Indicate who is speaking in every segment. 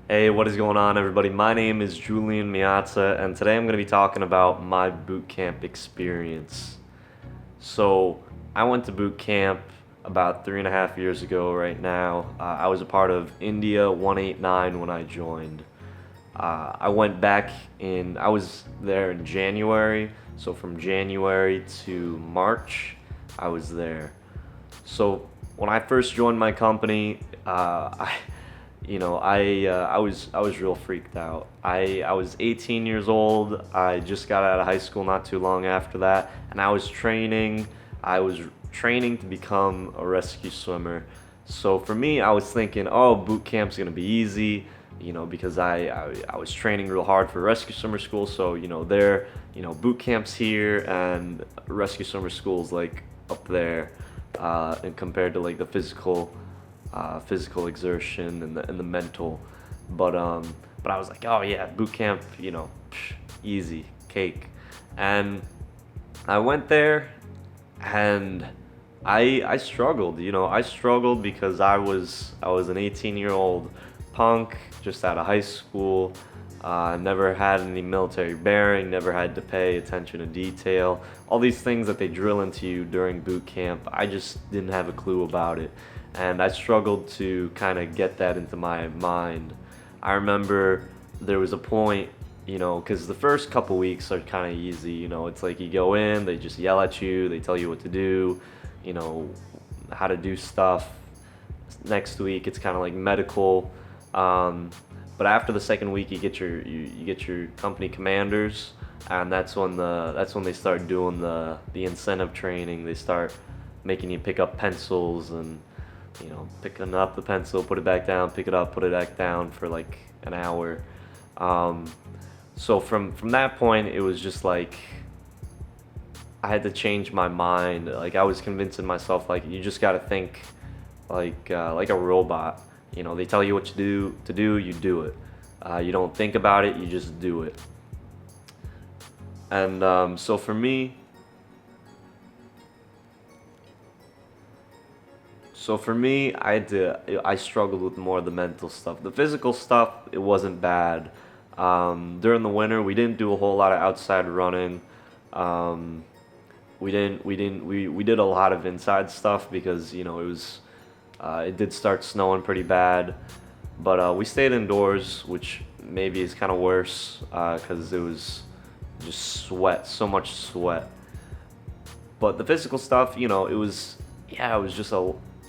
Speaker 1: Hey, what is going on, everybody? My name is Julian Miazza, and today I'm going to be talking about my boot camp experience. So, I went to boot camp about 3.5 years ago right now. I was a part of India 189 when I joined. I was there in January, so from January to March, I was there. So when I first joined my company, I was real freaked out. I was 18 years old. I just got out of high school not too long after that, and I was training. I was training to become a rescue swimmer. So for me, I was thinking, oh, boot camp's gonna be easy, because I was training real hard for rescue swimmer school. So boot camp's here and rescue swimmer school's like up there, and compared to like the physical exertion and the mental. But I was like, oh yeah, boot camp, easy cake. And I went there, and I struggled. I struggled because I was an 18-year-old punk just out of high school. Never had any military bearing, never had to pay attention to detail. All these things that they drill into you during boot camp, I just didn't have a clue about it. And I struggled to kind of get that into my mind. I remember there was a point, because the first couple weeks are kind of easy. It's like you go in, they just yell at you, they tell you what to do, you know, how to do stuff. Next week, it's kind of like medical. But after the second week, you get your company commanders, and that's when they start doing the incentive training. They start making you pick up pencils and picking up the pencil, put it back down, pick it up, put it back down for like an hour. So from that point, it was just like I had to change my mind. Like I was convincing myself, like you just got to think like a robot. They tell you what to do, you do it. You don't think about it, you just do it. And so for me, I struggled with more of the mental stuff. The physical stuff, it wasn't bad. During the winter, we didn't do a whole lot of outside running. Um, we did a lot of inside stuff because it did start snowing pretty bad. But we stayed indoors, which maybe is kind of worse because it was just sweat, so much sweat. But the physical stuff, it was just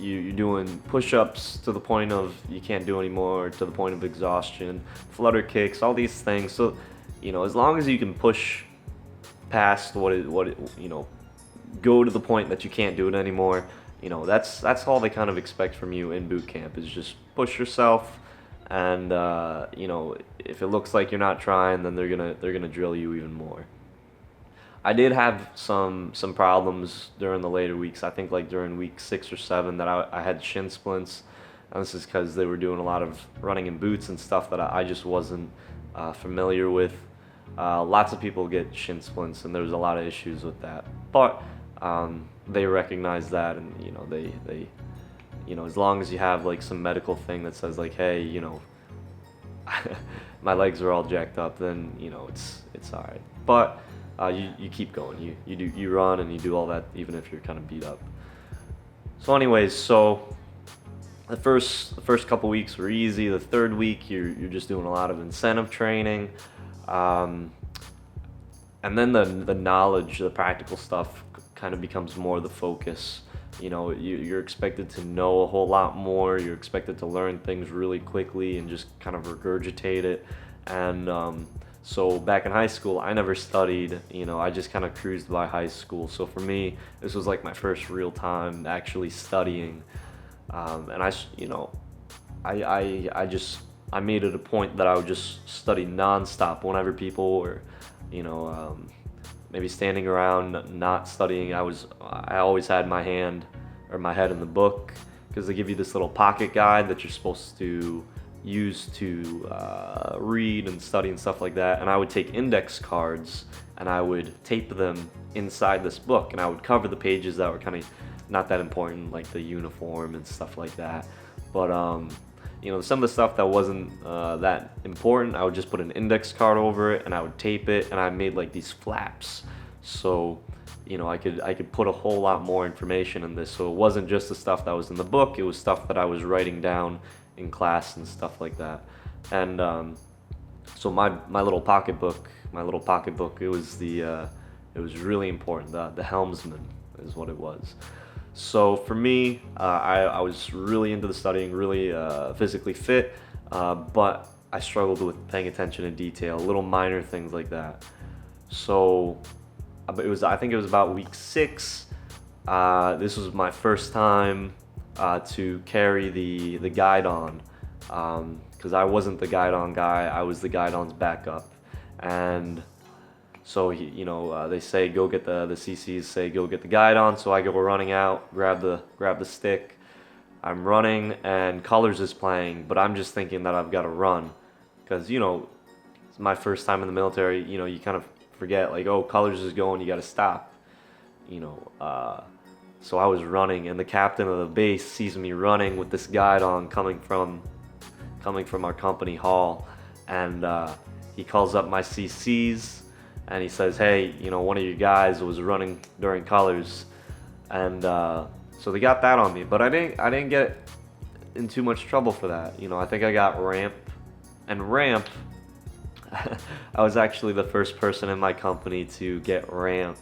Speaker 1: you're doing push-ups to the point of you can't do anymore, to the point of exhaustion, flutter kicks, all these things. So, as long as you can push past go to the point that you can't do it anymore, that's all they kind of expect from you in boot camp is just push yourself. And if it looks like you're not trying, then they're gonna drill you even more. I did have some problems during the later weeks. I think like during week 6 or 7 that I had shin splints. And this is because they were doing a lot of running in boots and stuff that I just wasn't familiar with. Lots of people get shin splints, and there was a lot of issues with that. But they recognize that, and they as long as you have like some medical thing that says like, hey, my legs are all jacked up, then it's all right. But you keep going. You run and you do all that even if you're kind of beat up. So anyways, the first couple weeks were easy. The third week you're just doing a lot of incentive training, and then the knowledge, the practical stuff kind of becomes more the focus. You're expected to know a whole lot more. You're expected to learn things really quickly and just kind of regurgitate it. And so back in high school, I never studied. I just kind of cruised by high school. So for me, this was like my first real time actually studying. And I made it a point that I would just study nonstop whenever people were, you know, maybe standing around not studying. I always had my head in the book, because they give you this little pocket guide that you're supposed to use to read and study and stuff like that. And I would take index cards and I would tape them inside this book, and I would cover the pages that were kind of not that important, like the uniform and stuff like that. But some of the stuff that wasn't that important, I would just put an index card over it and I would tape it, and I made like these flaps. So, I could put a whole lot more information in this. So it wasn't just the stuff that was in the book, it was stuff that I was writing down in class and stuff like that. And so my little pocketbook, it was really important. The helmsman is what it was. So for me, I was really into the studying, really physically fit, but I struggled with paying attention to detail, little minor things like that. So I think it was about week 6. This was my first time to carry the guide-on, because I wasn't the guide-on guy, I was the guide-on's backup. And so they say go get the CCs say go get the guide-on, so I go running out, grab the stick. I'm running and Colors is playing, but I'm just thinking that I've got to run, because it's my first time in the military. You kind of forget, like, oh, Colors is going, you got to stop. So I was running, and the captain of the base sees me running with this guide-on coming from our company hall, and he calls up my CCs. And he says, hey, one of you guys was running during Colors. And so they got that on me. But I didn't get in too much trouble for that. I think I got ramp. And ramp, I was actually the first person in my company to get ramp.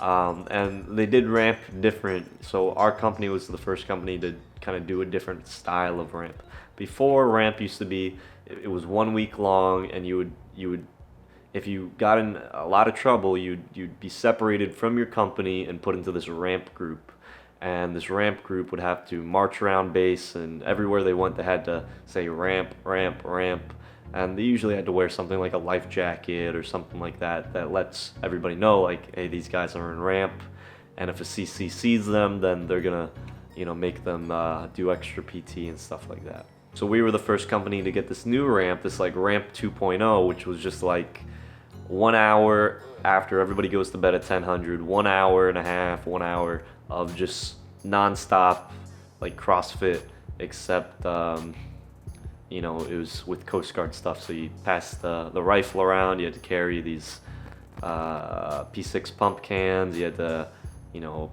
Speaker 1: And they did ramp different. So our company was the first company to kind of do a different style of ramp. Before, ramp used to be, it was 1 week long, and you would if you got in a lot of trouble, you'd be separated from your company and put into this ramp group. And this ramp group would have to march around base, and everywhere they went, they had to say ramp, ramp, ramp. And they usually had to wear something like a life jacket or something like that lets everybody know, like, hey, these guys are in ramp. And if a CC sees them, then they're gonna, make them do extra PT and stuff like that. So we were the first company to get this new ramp, this like ramp 2.0, which was just like 1 hour after everybody goes to bed at 10:00, 1 hour and a half, 1 hour of just non-stop like CrossFit, except it was with Coast Guard stuff. So you passed the rifle around, you had to carry these P6 pump cans, you had to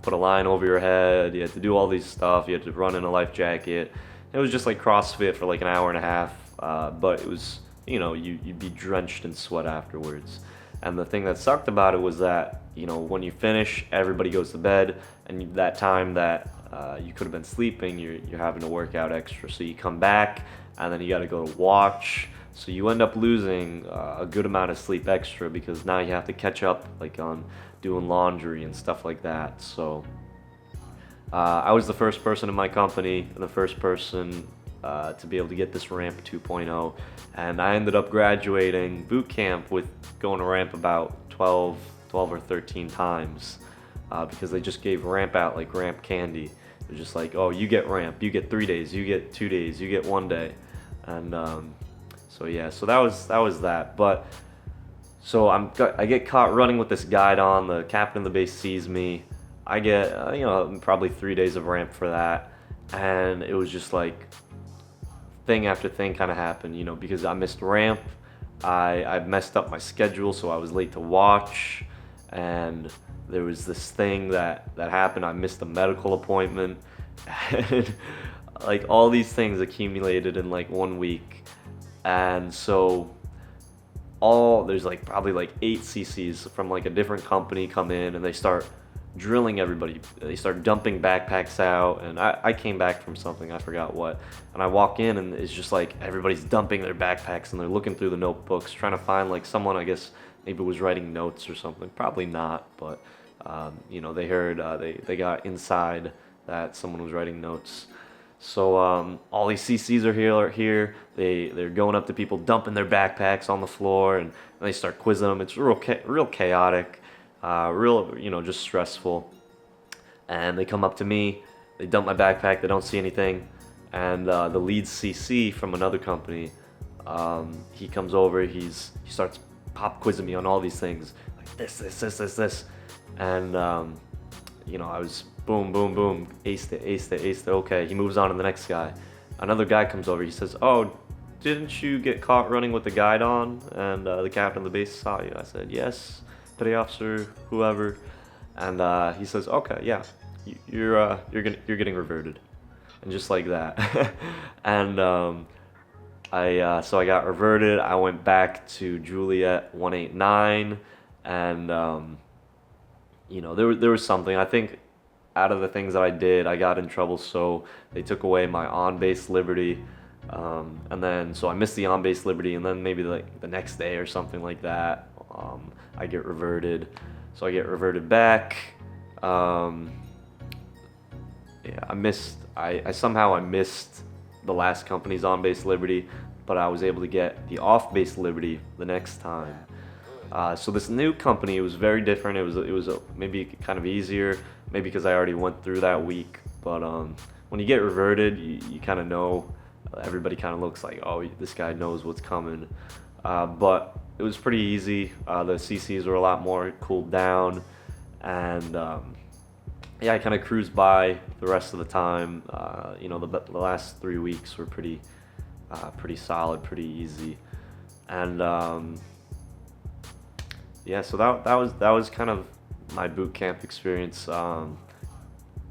Speaker 1: put a line over your head, you had to do all these stuff, you had to run in a life jacket. It was just like CrossFit for like an hour and a half, but it was you'd be drenched in sweat afterwards. And the thing that sucked about it was that, when you finish, everybody goes to bed, and that time that you could have been sleeping, you're having to work out extra. So you come back, and then you got to go to watch. So you end up losing a good amount of sleep extra, because now you have to catch up, like on doing laundry and stuff like that. So I was the first person in my company, and the first person to be able to get this ramp 2.0, and I ended up graduating boot camp with going to ramp about 12 or 13 times, because they just gave ramp out like ramp candy. It was just like, oh, you get ramp, you get 3 days, you get 2 days, you get 1 day. And so that was that. But so I get caught running with this guide on. The captain of the base sees me. I get probably 3 days of ramp for that, and it was just like thing after thing kind of happened, because I missed ramp. I messed up my schedule, so I was late to watch, and there was this thing that happened. I missed a medical appointment, and like all these things accumulated in like 1 week. And so there's like probably like 8 CCs from like a different company come in, and they start drilling everybody. They start dumping backpacks out, and I came back from something, I forgot what, and I walk in, and it's just like everybody's dumping their backpacks, and they're looking through the notebooks trying to find like someone, I guess maybe was writing notes or something, probably not, but they heard they got inside that someone was writing notes. So all these CCs are here. They're going up to people, dumping their backpacks on the floor, and they start quizzing them. It's real chaotic. Just stressful. And they come up to me, they dump my backpack, they don't see anything, and the lead CC from another company, he comes over, he starts pop quizzing me on all these things, like this, and I was boom, aced it, okay. He moves on to the next guy, another guy comes over. He says, "Oh, didn't you get caught running with the guide on, and the captain of the base saw you?" I said, "Yes, petty officer, whoever." And he says, "Okay, yeah, you're getting reverted," and just like that. And so I got reverted. I went back to Juliet 189, and there was something. I think out of the things that I did, I got in trouble, so they took away my on-base liberty, and then so I missed the on-base liberty, and then maybe like the next day or something like that, I get reverted. So I get reverted back. Yeah, I somehow missed the last company's on-base liberty, but I was able to get the off-base liberty the next time. So this new company was very different. It was maybe kind of easier, maybe because I already went through that week. But when you get reverted, you kind of know. Everybody kind of looks like, oh, this guy knows what's coming. But it was pretty easy. The CCs were a lot more cooled down, and yeah, I kind of cruised by the rest of the time. The last 3 weeks were pretty solid, pretty easy, and yeah. So that was kind of my boot camp experience.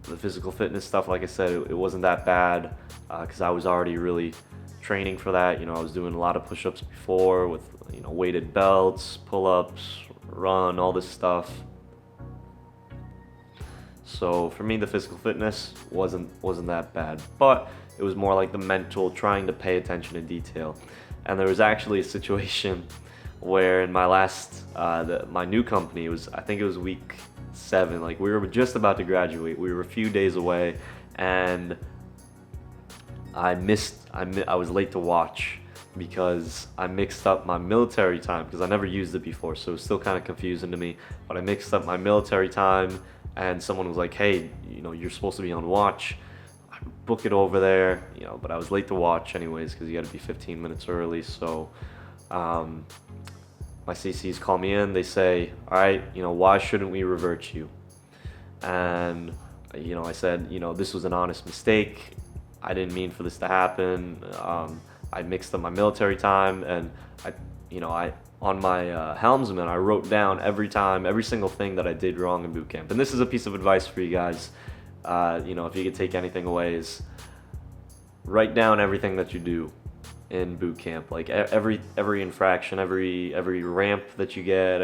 Speaker 1: The physical fitness stuff, like I said, it wasn't that bad because I was already really training for that. I was doing a lot of push-ups before with weighted belts, pull-ups, run, all this stuff. So for me, the physical fitness wasn't that bad, but it was more like the mental, trying to pay attention to detail. And there was actually a situation where in my last, my new company, I think it was week 7, like we were just about to graduate. We were a few days away, and I was late to watch because I mixed up my military time because I never used it before, so it was still kind of confusing to me. But I mixed up my military time, and someone was like, "Hey, you're supposed to be on watch. I book it over there," but I was late to watch anyways because you got to be 15 minutes early. So my CCs call me in. They say, "All right, why shouldn't we revert you?" And I said, this was an honest mistake. I didn't mean for this to happen. I mixed up my military time, and I on my helmsman, I wrote down every single thing that I did wrong in boot camp. And this is a piece of advice for you guys. If you could take anything away, is write down everything that you do in boot camp. Like every infraction, every ramp that you get,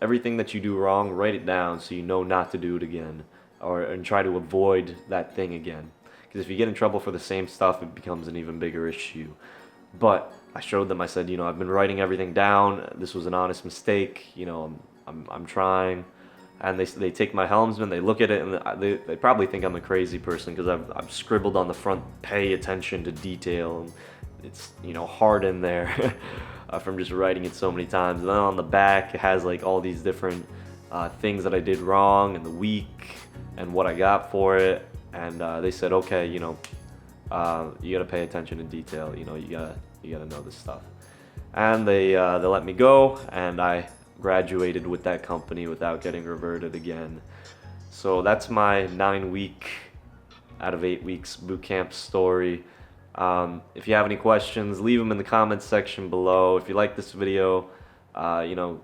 Speaker 1: everything that you do wrong, write it down so you know not to do it again, and try to avoid that thing again. Because if you get in trouble for the same stuff, it becomes an even bigger issue. But I showed them. I said, I've been writing everything down. This was an honest mistake. I'm trying. And they take my helmsman. They look at it, and they probably think I'm a crazy person because I've scribbled on the front, "Pay attention to detail." And it's hard in there from just writing it so many times. And then on the back, it has like all these different things that I did wrong, and the week, and what I got for it. And they said, "Okay, you gotta pay attention to detail. You gotta know this stuff." And they let me go, and I graduated with that company without getting reverted again. So that's my 9-week out of 8 weeks boot camp story. If you have any questions, leave them in the comments section below. If you like this video,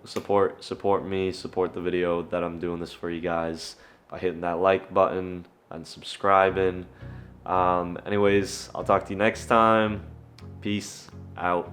Speaker 1: support me, support the video that I'm doing this for you guys by hitting that like button and subscribing. Anyways, I'll talk to you next time. Peace out.